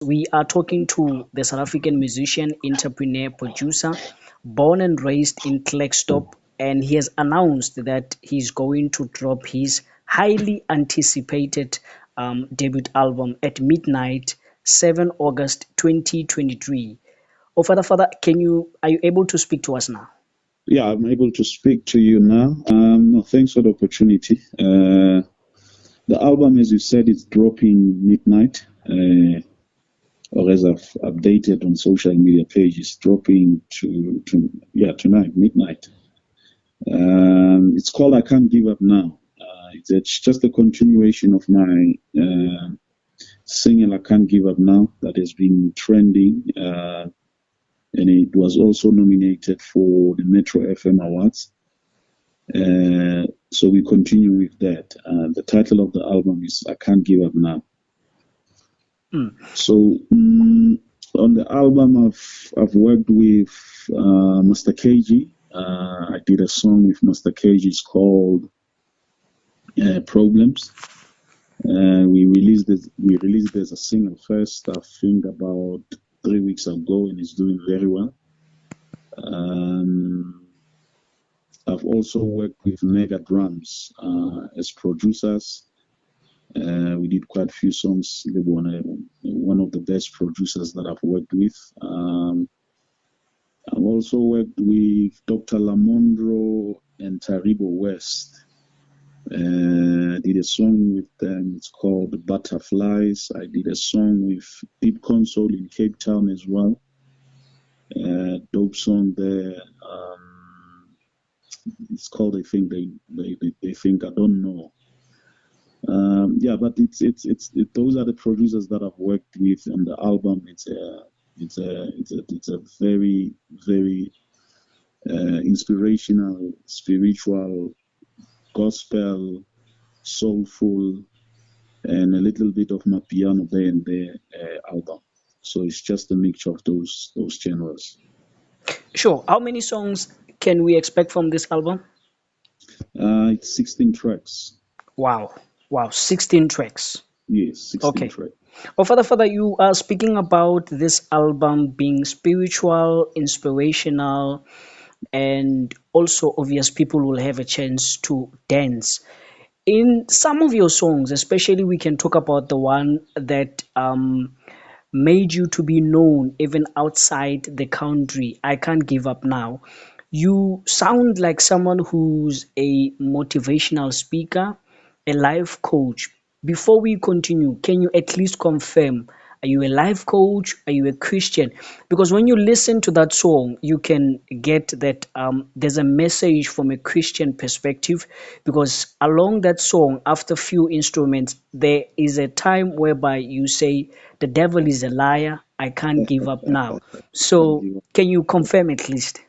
We are talking to the South African musician, entrepreneur, producer, born and raised in Klerksdorp, and he has announced that he's going to drop his highly anticipated debut album at midnight, 7 August 2023. Father, are you able to speak to us now? Yeah, I'm able to speak to you now. No, thanks for the opportunity. The album, as you said, is dropping midnight, or as I've updated on social media pages, dropping tonight, midnight. It's called I Can't Give Up Now. It's just a continuation of my single I Can't Give Up Now that has been trending, and it was also nominated for the Metro FM Awards. So we continue with that. The title of the album is I Can't Give Up Now. So on the album, I've worked with Master KG. I did a song with Master KG. It's called Problems. We released it as a single first, I think about 3 weeks ago, and it's doing very well. I've also worked with Mega Drums as producers. We did quite a few songs. They were one of the best producers that I've worked with. I've also worked with Dr. Lamondro and Taribo West. Did a song with them. It's called Butterflies. I did a song with Deep Console in Cape Town as well. Dope song there. It's called I think they think I don't know. But it's those are the producers that I've worked with on the album. It's a very very inspirational, spiritual, gospel, soulful, and a little bit of my piano there and there album. So it's just a mixture of those genres. Sure. How many songs can we expect from this album? It's 16 tracks. Wow, 16 tracks. Yes, 16 tracks. Oh, Father, you are speaking about this album being spiritual, inspirational, and also obvious people will have a chance to dance. In some of your songs, especially we can talk about the one that made you to be known even outside the country, I Can't Give Up Now. You sound like someone who's a motivational speaker, a life coach. Before we continue, can you at least confirm, are you a life coach? Are you a Christian? Because when you listen to that song, you can get that there's a message from a Christian perspective. Because along that song, after few instruments, there is a time whereby you say, the devil is a liar, I can't give up now. So can you confirm at least?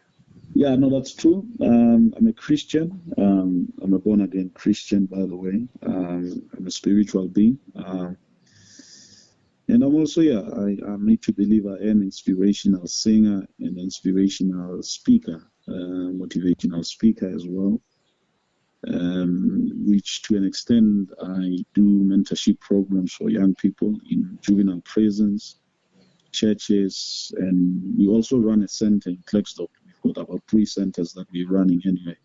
Yeah, no, that's true. I'm a Christian. I'm a born again Christian, by the way. I'm a spiritual being. And I'm also, I need to believe I am an inspirational singer and inspirational speaker, motivational speaker as well. Which to an extent I do mentorship programs for young people in juvenile prisons, churches, and we also run a center in Klerksdorp. We've got about 3 centers that we're running anyway,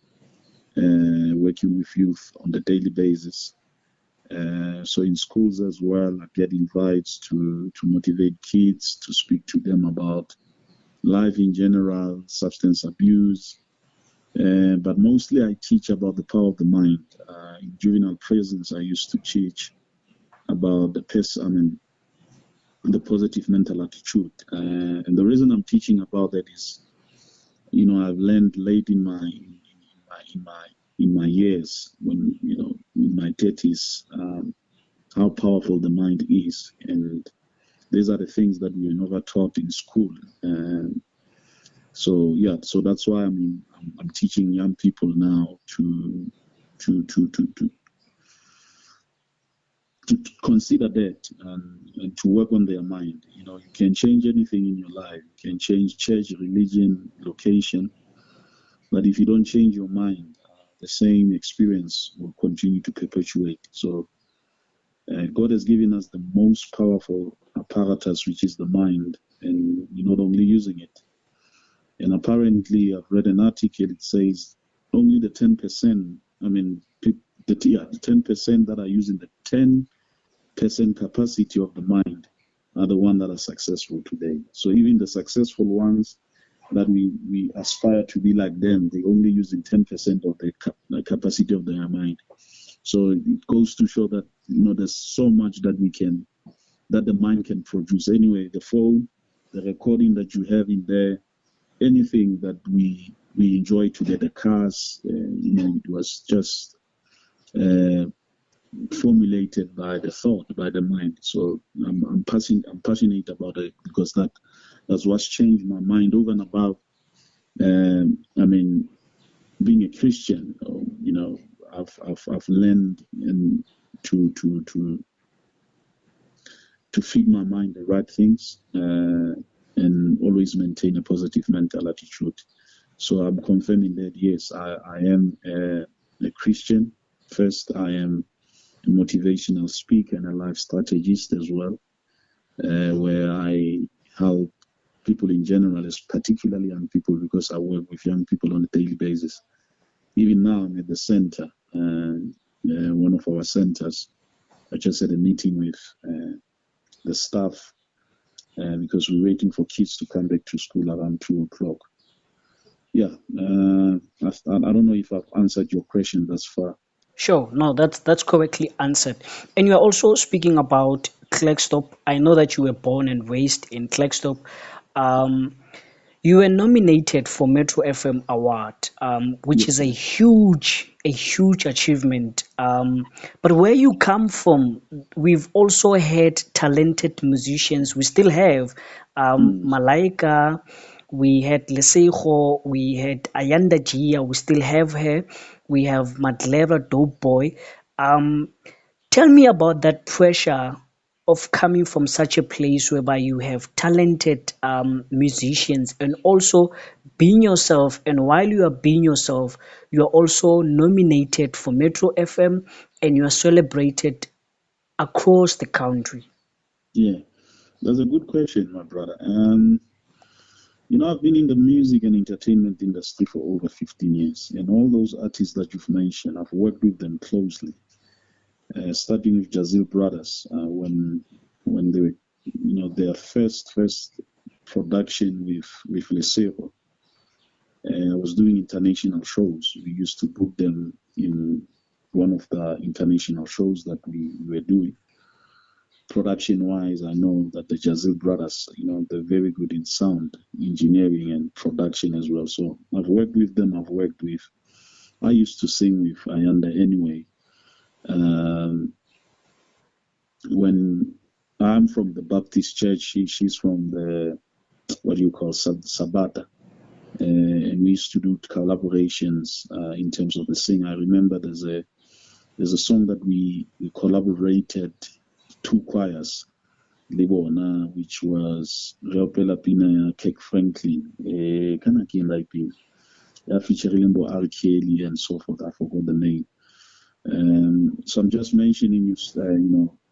working with youth on the daily basis. So in schools as well, I get invites to motivate kids, to speak to them about life in general, substance abuse. But mostly I teach about the power of the mind. In juvenile prisons, I used to teach about the positive mental attitude. And the reason I'm teaching about that is, I've learned late in my years, when in my 30s, how powerful the mind is, and these are the things that we were never taught in school. So that's why I'm teaching young people now to consider that and to work on their mind. You can change anything in your life. You can change church, religion, location, but if you don't change your mind, the same experience will continue to perpetuate. So God has given us the most powerful apparatus, which is the mind, and we're not only using it. And apparently, I've read an article, it says only the 10%, the 10% that are using the 10% capacity of the mind are the ones that are successful today. So even the successful ones that we aspire to be like them, they only using 10% of the capacity of their mind. So it goes to show that there's so much that the mind can produce. Anyway, the phone, the recording that you have in there, anything that we enjoy today, the cars, it was just formulated by the thought, by the mind. So I'm passionate about it because that's what's changed my mind over and above. Being a Christian, I've learned and to feed my mind the right things and always maintain a positive mental attitude. So I'm confirming that yes, I am a Christian. First, I am a motivational speaker and a life strategist as well, where I help people in general, particularly young people, because I work with young people on a daily basis. Even now, I'm at the center, one of our centers. I just had a meeting with the staff because we're waiting for kids to come back to school around 2:00. Yeah, I don't know if I've answered your question thus far. Sure, no, that's correctly answered. And you're also speaking about Klerksdorp. I know that you were born and raised in Klerksdorp. Um, You were nominated for Metro FM Award, which Yes, is sir. a huge achievement. But where you come from, we've also had talented musicians. We still have Malaika, we had Lesego, we had Ayanda Gia, we still have her. We have Madleva Dope Boy. Um, Tell me about that pressure of coming from such a place whereby you have talented musicians and also being yourself. And while you are being yourself, you are also nominated for Metro FM and you are celebrated across the country. Yeah, that's a good question, my brother. I've been in the music and entertainment industry for over 15 years, and all those artists that you've mentioned, I've worked with them closely. Starting with Jazil Brothers, when they were, their first production with Lesero. I was doing international shows. We used to book them in one of the international shows that we were doing. Production wise, I know that the Jazil Brothers, they're very good in sound engineering and production as well. So I've worked with them. I used to sing with Ayanda anyway. Um, when I'm from the Baptist church, she's from the, what do you call, Sabata. And we used to do collaborations in terms of the sing. I remember there's a song that we collaborated, two choirs, Libona, which was Reopela Pina Kek Franklin, Kana Kinda Pina, featuring R. Kelly and so forth. I forgot the name. So I'm just mentioning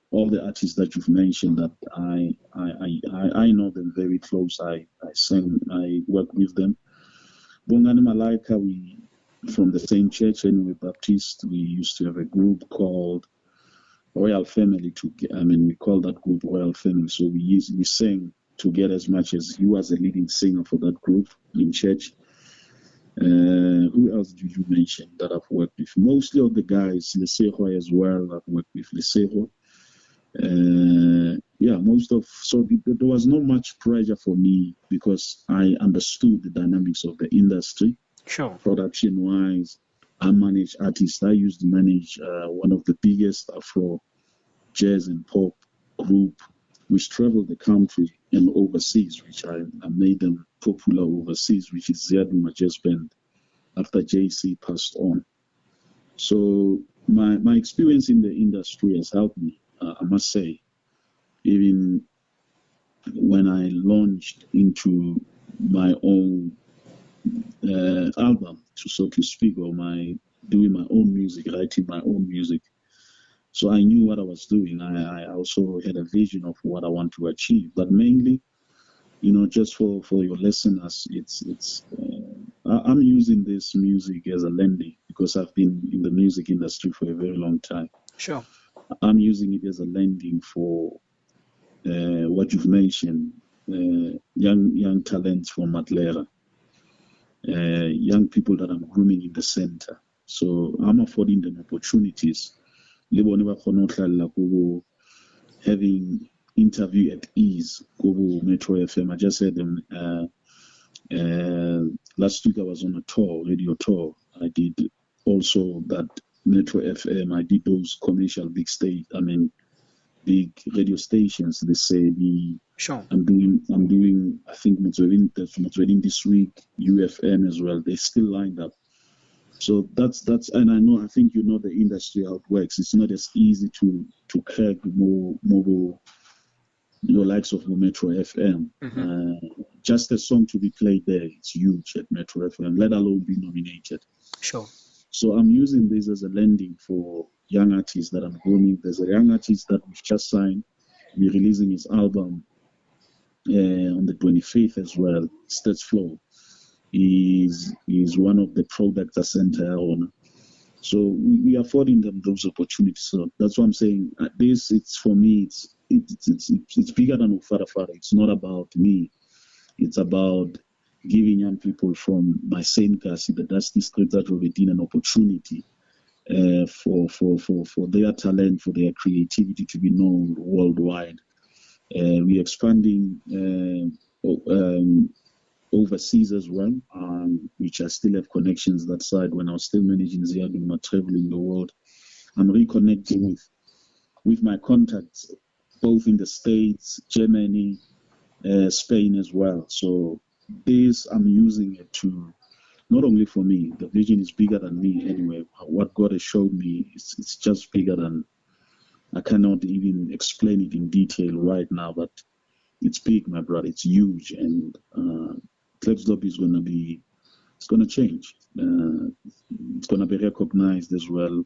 all the artists that you've mentioned that I know them very close. I work with them. Bongani Malaika, we from the same church anyway, Baptist. We used to have a group called Royal Family. We call that group Royal Family. So we sang together as much as you as a leading singer for that group in church. Who else did you mention that I've worked with? Mostly of the guys, Lesejo as well. I've worked with Lesejo. So there was not much pressure for me because I understood the dynamics of the industry. Sure. Production wise, I manage artists. I used to manage one of the biggest Afro jazz and pop group which traveled the country and overseas, which I made them popular overseas, which is Ziaduma Jazz Band after JC passed on. So my experience in the industry has helped me, I must say. Even when I launched into my own album, so to speak, or doing my own music, writing my own music, So I knew what I was doing. I also had a vision of what I want to achieve, but mainly, just for your listeners, I'm using this music as a lending because I've been in the music industry for a very long time. Sure. I'm using it as a lending for what you've mentioned, young talents from Matlera, young people that I'm grooming in the center. So I'm affording them opportunities. Having interview at ease. Metro FM. I just said them. Last week I was on a tour, radio tour. I did also that Metro FM. I did those commercial big radio stations. They say Sure. I'm doing. I think Motsweding this week. UFM as well. They still lined up. So that's and I think you know the industry how it works. It's not as easy to crack more mobile, likes of Metro FM. Just a song to be played there, it's huge at Metro FM, let alone be nominated. Sure. So I'm using this as a lending for young artists that I'm grooming. There's a young artist that we've just signed. We're releasing his album on the 25th as well. Stats Flow. He's one of the product center owner. So we are affording them those opportunities. So that's what I'm saying. It's for me. It's bigger than Oufadafada. It's not about me. It's about giving young people from my same Kasi, the Dusty Streets at Rovedin, an opportunity for their talent, for their creativity to be known worldwide. We're expanding overseas as well, which I still have connections that side. When I was still managing Ziaduma, traveling the world, I'm reconnecting with my contacts both in the States, Germany, Spain as well. So this, I'm using it to, not only for me, the vision is bigger than me anyway. What God has showed me, it's just bigger than, I cannot even explain it in detail right now, but it's big, my brother. It's huge. And Klerksdorp is it's going to change. It's going to be recognized as well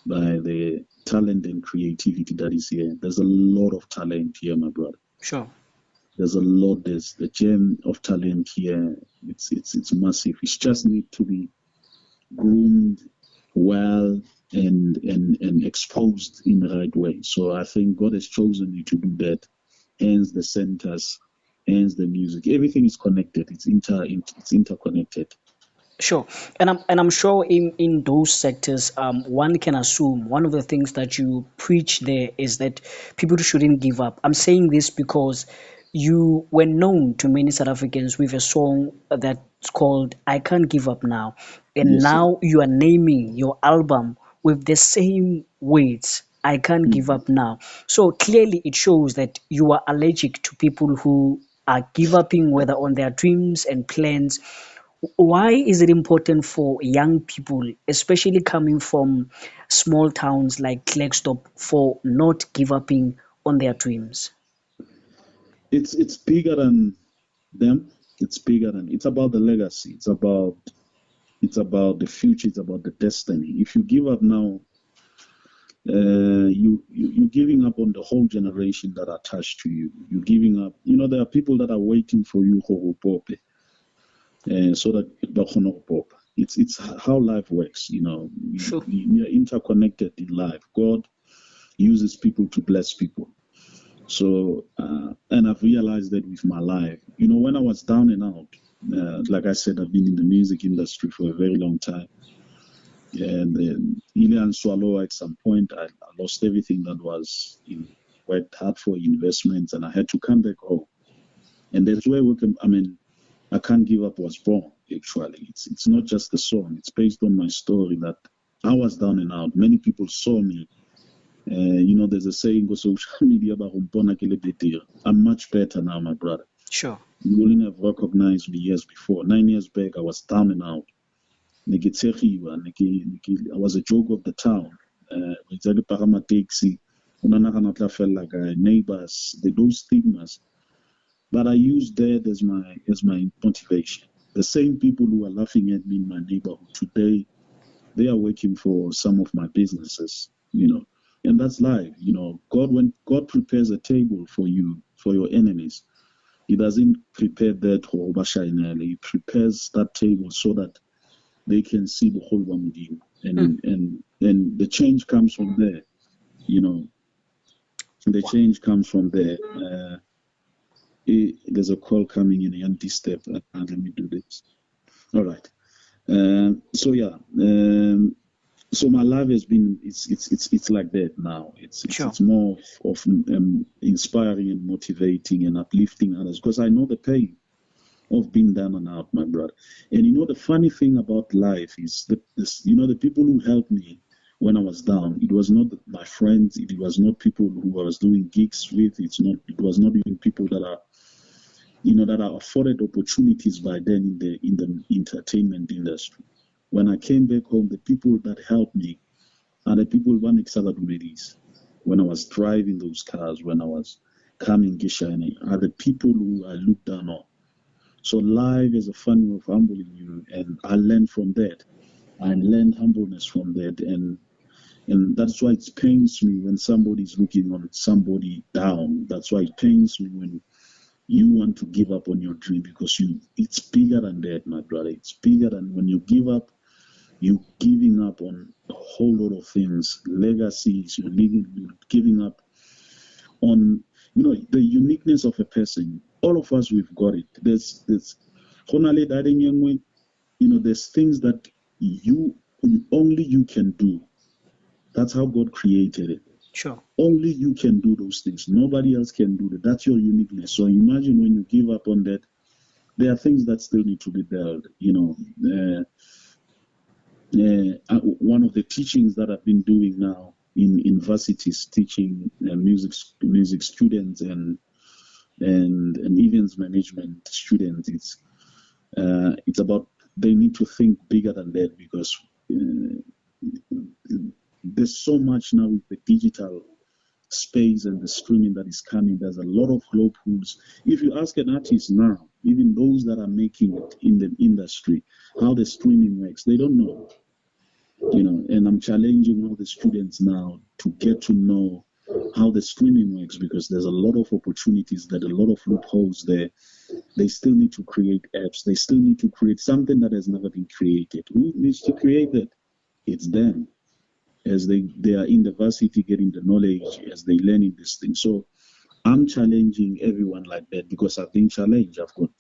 by the talent and creativity that is here. There's a lot of talent here, my brother. Sure. There's the gem of talent here. It's massive. It just need to be groomed well and exposed in the right way. So I think God has chosen me to do that. Hence the centers, hence the music. Everything is connected. It's interconnected. Sure, and I'm sure in those sectors, one can assume one of the things that you preach there is that people shouldn't give up. I'm saying this because you were known to many South Africans with a song that's called "I Can't Give Up Now," and Yes, sir. now you are naming your album with the same words. I can't give Mhm. up now. So clearly, it shows that you are allergic to people who are give upping, whether on their dreams and plans. Why is it important for young people, especially coming from small towns like Klerksdorp, for not give upping on their dreams? It's bigger than them. It's about the legacy. It's about the future. It's about the destiny. If you give up now, you're giving up on the whole generation that are attached to you. You're giving up. There are people that are waiting for you, so that it's how life works. Sure. We are interconnected in life. God uses people to bless people. So, and I've realized that with my life. When I was down and out, like I said, I've been in the music industry for a very long time. And then, and Swallow, at some point, I lost everything that was worked hard for investments, and I had to come back home. And that's where I Can't Give Up was born, actually. It's not just a song. It's based on my story that I was down and out. Many people saw me. There's a saying on social media about I'm much better now, my brother. Sure. You wouldn't have recognized me years before. 9 years back, I was down and out. I was a joke of the town. Taxi, neighbors, those stigmas. But I used that as my motivation. The same people who are laughing at me in my neighborhood today, they are working for some of my businesses. And that's life. When God prepares a table for you, for your enemies, He doesn't prepare that for Obashainele. He prepares that table so that they can see the whole Wamudin. And the change comes from there. The change comes from there. There's a call coming in, an anti-step. Let me do this. All right. So yeah. So my life has been it's like that now. It's more of inspiring and motivating and uplifting others, because I know the pain of being down and out, my brother. And the funny thing about life is that the people who helped me when I was down, it was not my friends, it was not people who I was doing gigs with, it was not even people that are that are afforded opportunities by then in the entertainment industry. When I came back home, the people that helped me are the people one release. When I was driving those cars, when I was coming Gishane, are the people who I looked down on. So life is a fun way of humbling you, and I learned from that. I learned humbleness from that, and that's why it pains me when somebody's looking on somebody down. That's why it pains me when you want to give up on your dream, because it's bigger than that, my brother. It's bigger than when you give up. You're giving up on a whole lot of things, legacies. You're giving up on the uniqueness of a person. All of us, we've got it. There's there's things that only you can do. That's how God created it. Sure. Only you can do those things. Nobody else can do that. That's your uniqueness. So imagine when you give up on that, there are things that still need to be dealt. One of the teachings that I've been doing now in universities, teaching music students and events management students, it's about they need to think bigger than that, because there's so much now with the digital space and the streaming that is coming. There's a lot of loopholes. If you ask an artist now, even those that are making it in the industry, how the streaming works, they don't know. And I'm challenging all the students now to get to know how the streaming works, because there's a lot of opportunities, a lot of loopholes there. They still need to create apps. They still need to create something that has never been created. Who needs to create that? It's them. As they are in the varsity getting the knowledge, as they learn in this thing. So I'm challenging everyone like that, because I've been challenged. I've got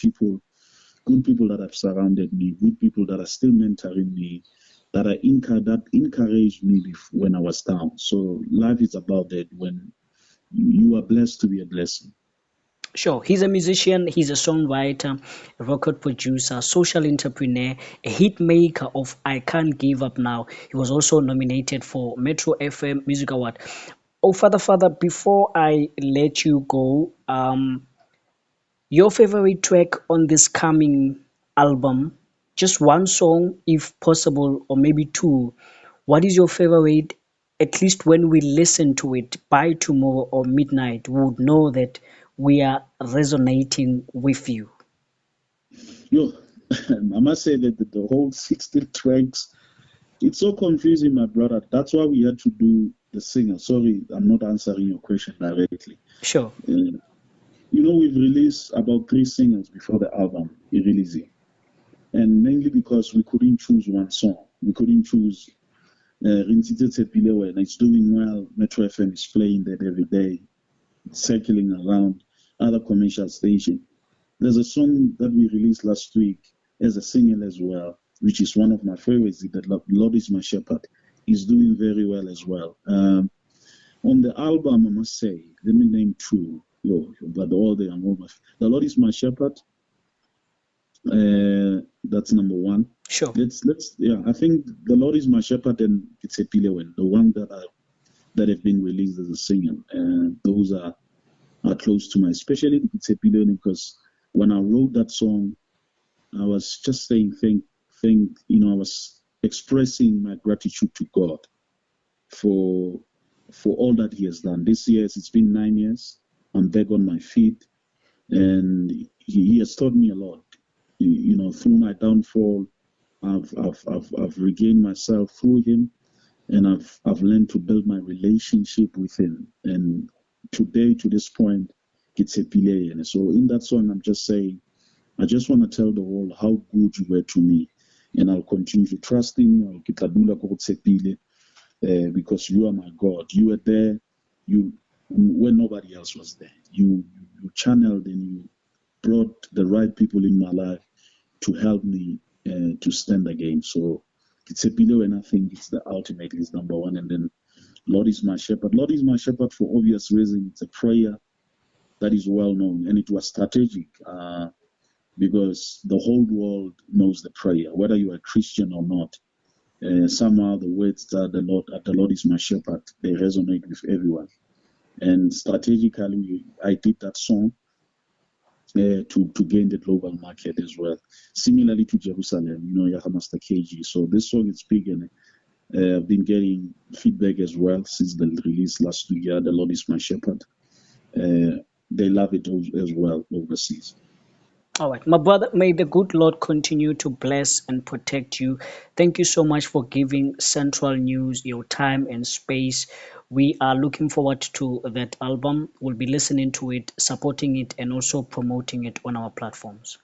good people that have surrounded me, good people that are still mentoring me, that encouraged me when I was down. So life is about that. When you are blessed to be a blessing. Sure, he's a musician, he's a songwriter, a record producer, social entrepreneur, a hit maker of I Can't Give Up Now. He was also nominated for Metro FM Music Award. Father, before I let you go, your favorite track on this coming album, just one song if possible, or maybe two. What is your favorite? At least when we listen to it by tomorrow or midnight, we would know that we are resonating with you. I must say that the whole 16 tracks, it's so confusing, my brother. That's why we had to do the singer. Sorry, I'm not answering your question directly. Sure. We've released about 3 singles before the album releasing. And mainly because we couldn't choose one song. We couldn't choose and it's doing well. Metro FM is playing that every day, circling around other commercial stations. There's a song that we released last week as a single as well, which is one of my favorites. The Lord is My Shepherd is doing very well as well. On the album, I must say, let me name 2. But the Lord is My Shepherd. That's number 1. Sure. I think The Lord is My Shepherd and It's a Pilewen, the one that have been released as a single. And those are close to my, especially It's a Pilewen, because when I wrote that song, I was just saying, I was expressing my gratitude to God for all that He has done. This year, it's been 9 years. I'm back on my feet, and He has taught me a lot. Through my downfall, I've regained myself through Him, and I've learned to build my relationship with him. And today, to this point, it's a delay. And so in that song, I'm just saying, I just want to tell the world how good you were to me, and I'll continue to trust in you. I'll kitadula kokutsepile, because you are my God. You were there, you when nobody else was there. You channeled and you brought the right people in my life to help me to stand again. So it's a pillow, and I think it's the ultimate is number one. And then Lord is my shepherd. Lord is my shepherd for obvious reason. It's a prayer that is well known, and it was strategic because the whole world knows the prayer, whether you are a Christian or not. Somehow the words that the Lord is my shepherd, they resonate with everyone. And strategically, I did that song to gain the global market as well. Similarly to Jerusalem, Yaha Master KG. So this song is big, and I've been getting feedback as well since the release last year. The Lord is my shepherd. They love it as well overseas. All right, my brother, may the good Lord continue to bless and protect you. Thank you so much for giving Central News your time and space. We are looking forward to that album. We'll be listening to it, supporting it, and also promoting it on our platforms.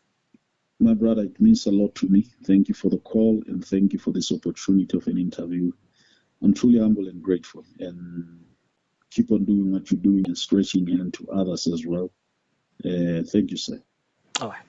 My brother, it means a lot to me. Thank you for the call, and thank you for this opportunity of an interview. I'm truly humble and grateful, and keep on doing what you're doing and stretching into others as well. Thank you, sir. All right.